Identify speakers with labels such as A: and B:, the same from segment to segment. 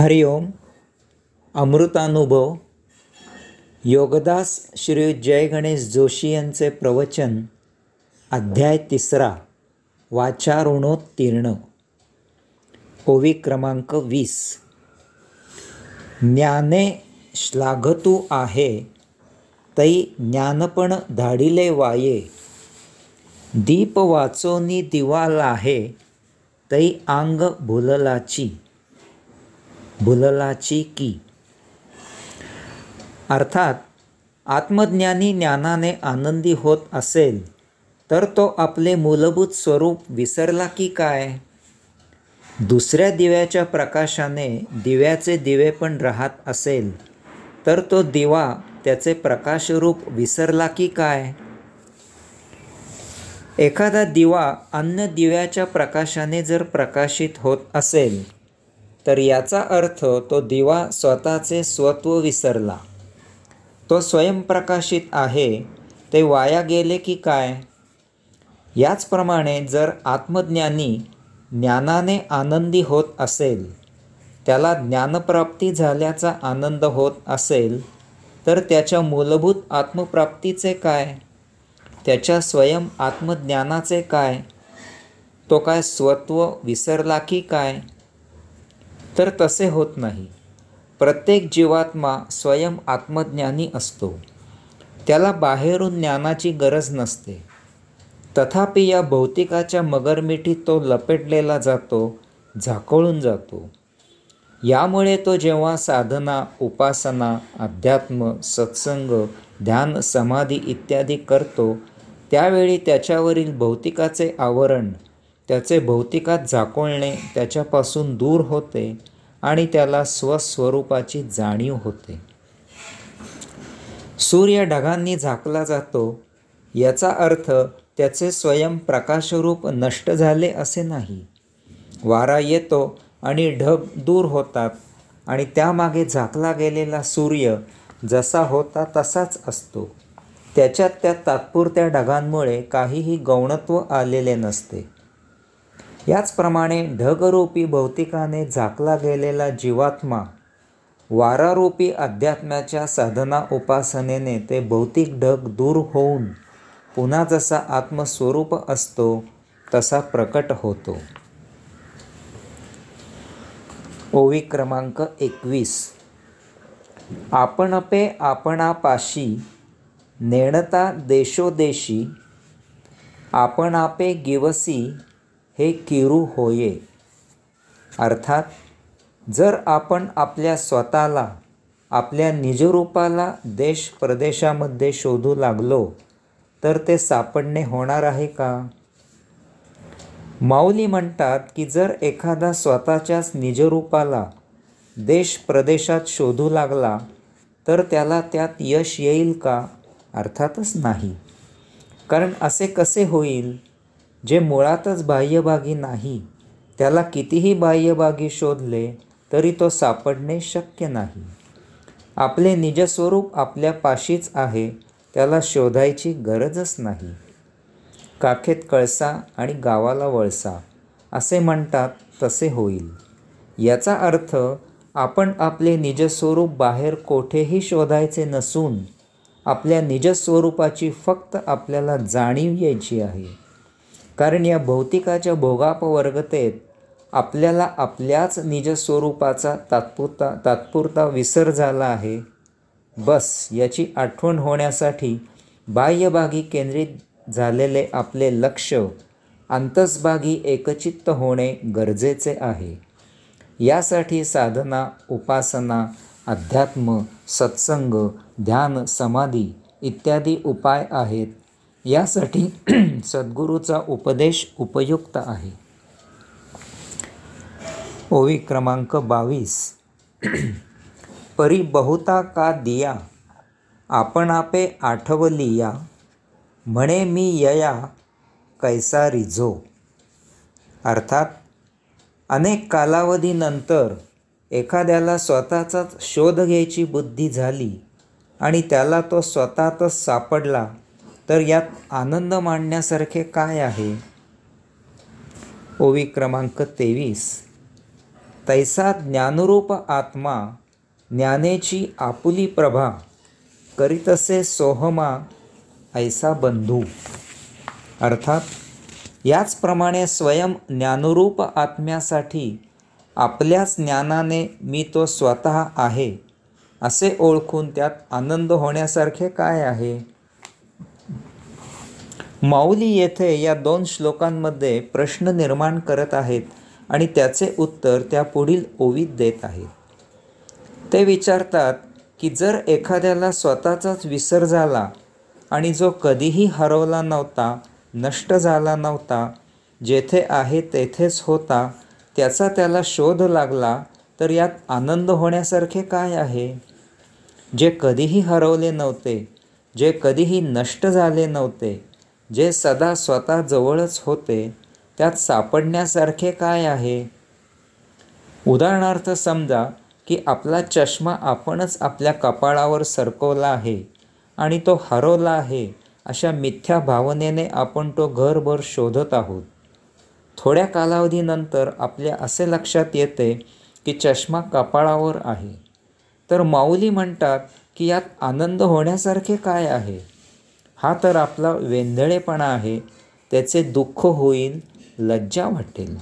A: हरिओम. अमृतानुभव. योगदास श्री जय गणेश जोशी यांचे प्रवचन. अध्याय 3. वाचारुणोत्तीर्ण. ओवी क्रमांक 20. ज्ञाने श्लाघतू आहे, तै ज्ञानपण धाडिले वाये. दीप वाचोनी दिवा लाहे, तै आंग भुललाची की. अर्थात आत्मज्ञानी ज्ञानाने आनंदी होत असेल तर तो आपले मूलभूत स्वरूप विसरला की काय? दुसऱ्या दिव्याच्या प्रकाशाने दिव्याचे दिवेपण राहत असेल तर तो दिवा त्याचे प्रकाशरूप विसरला की काय? एखादा दिवा अन्य दिव्याच्या प्रकाशाने जर प्रकाशित होत असेल तर याचा अर्थ तो दिवा स्वतःचे स्वत्व विसरला. तो स्वयंप्रकाशित आहे ते वाया गेले की काय? याचप्रमाणे जर आत्मज्ञानी ज्ञानाने आनंदी होत असेल, त्याला ज्ञानप्राप्ती झाल्याचा आनंद होत असेल, तर त्याच्या मूलभूत आत्मप्राप्तीचे काय? त्याच्या स्वयं आत्मज्ञानाचे काय? तो काय स्वत्व विसरला की काय? तर तसे होत नाही. प्रत्येक जीवात्मा स्वयं आत्मज्ञानी असतो. त्याला बाहेरून ज्ञानाची गरज नसते. तथापि या भौतिकाच्या मगरमिठीत तो लपेटलेला जातो, झाकोळून जातो. यामुळे तो जेव्हा साधना, उपासना, अध्यात्म, सत्संग, ध्यान, समाधी इत्यादी करतो, त्यावेळी त्याच्यावरील भौतिकाचे आवरण, त्याचे भौतिकात झाकोळणे त्याच्यापासून दूर होते आणि त्याला स्वस्वरूपाची जाणीव होते. सूर्य ढगांनी झाकला जातो याचा अर्थ त्याचे स्वयं प्रकाशरूप नष्ट झाले असे नाही. वारा येतो आणि ढग दूर होतात आणि त्यामागे झाकला गेलेला सूर्य जसा होता तसाच असतो. त्याच्यात त्या तात्पुरत्या ढगांमुळे काहीही गौणत्व आलेले नसते. याचप्रमाणे ढगरूपी भौतिकाने झाकला गेलेला जीवात्मा वारारूपी अध्यात्माच्या साधना उपासनेने ते भौतिक ढग दूर होऊन पुन्हा जसा आत्मस्वरूप असतो तसा प्रकट होतो. ओवी क्रमांक 21. आपणपे आपणापाशी नेणता देशोदेशी, आपणापे गिवसी हे किरू होये. अर्थात जर आपण आपल्या स्वतःला, आपल्या निजरूपाला देश प्रदेशामध्ये शोधू लागलो तर ते सापडणे होणार आहे का? माऊली म्हणतात की जर एखादा स्वतःच्याच निजरूपाला देश प्रदेशात शोधू लागला तर त्याला त्यात यश येईल का? अर्थातच नाही. कारण असे कसे होईल? जे मुळातच बाह्यभागी नाही, त्याला कितीही बाह्यभागी शोधले तरी तो सापडणे शक्य नाही. आपले निजस्वरूप आपल्या पाशीच आहे, त्याला शोधायची गरजच नाही. काखेत कळसा आणि गावाला वळसा असे म्हणतात तसे होईल. याचा अर्थ आपण आपले निजस्वरूप बाहेर कोठेही शोधायचे नसून आपल्या निजस्वरूपाची फक्त आपल्याला जाणीव यायची आहे. कारण या भौतिकाच्या भोगापवर्गतेत आपल्याला आपल्याच निजस्वरूपाचा तात्पुरता विसर झाला आहे. बस याची आठवण होण्यासाठी बाह्यभागी केंद्रित झालेले आपले लक्ष अंतस्भागी एकचित्त होणे गरजेचे आहे. यासाठी साधना, उपासना, अध्यात्म, सत्संग, ध्यान, समाधी इत्यादी उपाय आहेत. यासाठी सद्गुरूचा उपदेश उपयुक्त आहे. ओवी क्रमांक 22. परी बहुता का दिया, आपणापे आठवलिया, म्हणे मी यया कैसा रिझो. अर्थात अनेक कालावधीनंतर एखाद्याला स्वतःचाच शोध घ्यायची बुद्धी झाली आणि त्याला तो स्वतःतच सापडला तर यात आनंद मानण्यासारखे काय आहे? ओवी क्रमांक 23. तैसा ज्ञानरूप आत्मा ज्ञानेची आपुली प्रभा करीतसे सोहमा ऐसा बंधू. अर्थात याचप्रमाणे स्वयं ज्ञानरूप आत्म्यासाठी आपल्याच ज्ञानाने मी तो स्वतः आहे असे ओळखून त्यात आनंद होण्यासारखे काय आहे. माऊली येथे या 2 श्लोकांमध्ये प्रश्न निर्माण करत आहेत आणि त्याचे उत्तर त्या पुढील ओवीत देत आहेत. ते विचारतात की जर एखाद्याला स्वतःचाच विसर झाला आणि जो कधीही हरवला नव्हता, नष्ट झाला नव्हता, जेथे आहे तेथेच होता, त्याचा त्याला शोध लागला, तर यात आनंद होण्यासारखे काय आहे. जे कधीही हरवले नव्हते, जे कधीही नष्ट झाले नव्हते, जे सदा स्वतः जवळच होते, त्यात सापडण्यासारखे काय आहे. उदाहरणार्थ समजा की आपला चष्मा आपणच आपल्या कपाळावर सरकवला आहे आणि तो हरवला आहे अशा मिथ्या भावनेने आपण तो घरभर शोधत आहोत. थोड्या कालावधीनंतर आपल्या असे लक्षात येते की चष्मा कपाळावर आहे. तर माऊली म्हणतात की यात आनंद होण्यासारखे काय आहे. हा तर आपला वेंधळेपणा आहे. त्याचे दुःख होईल, लज्जा वाटेल.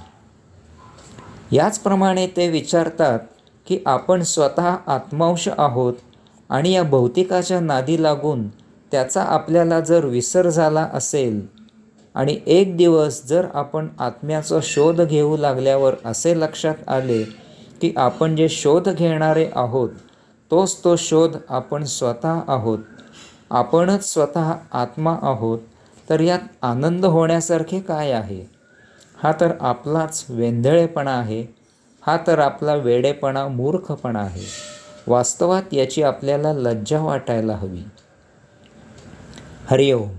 A: याचप्रमाणे ते विचारतात की आपण स्वतः आत्मांश आहोत आणि या भौतिकाच्या नादी लागून त्याचा आपल्याला जर विसर झाला असेल आणि एक दिवस जर आपण आत्म्याचा शोध घेऊ लागल्यावर असे लक्षात आले की आपण जे शोध घेणारे आहोत तोच तो शोध आपण स्वतः आहोत, आपणच स्वतः आत्मा आहोत, तर यात आनंद होण्यासारखे काय आहे. हा तर आपलाच वेंधळेपणा आहे. हा तर आपला वेडेपणा, मूर्खपणा आहे. वास्तवात याची आपल्याला लज्जा वाटायला हवी. हरिओम.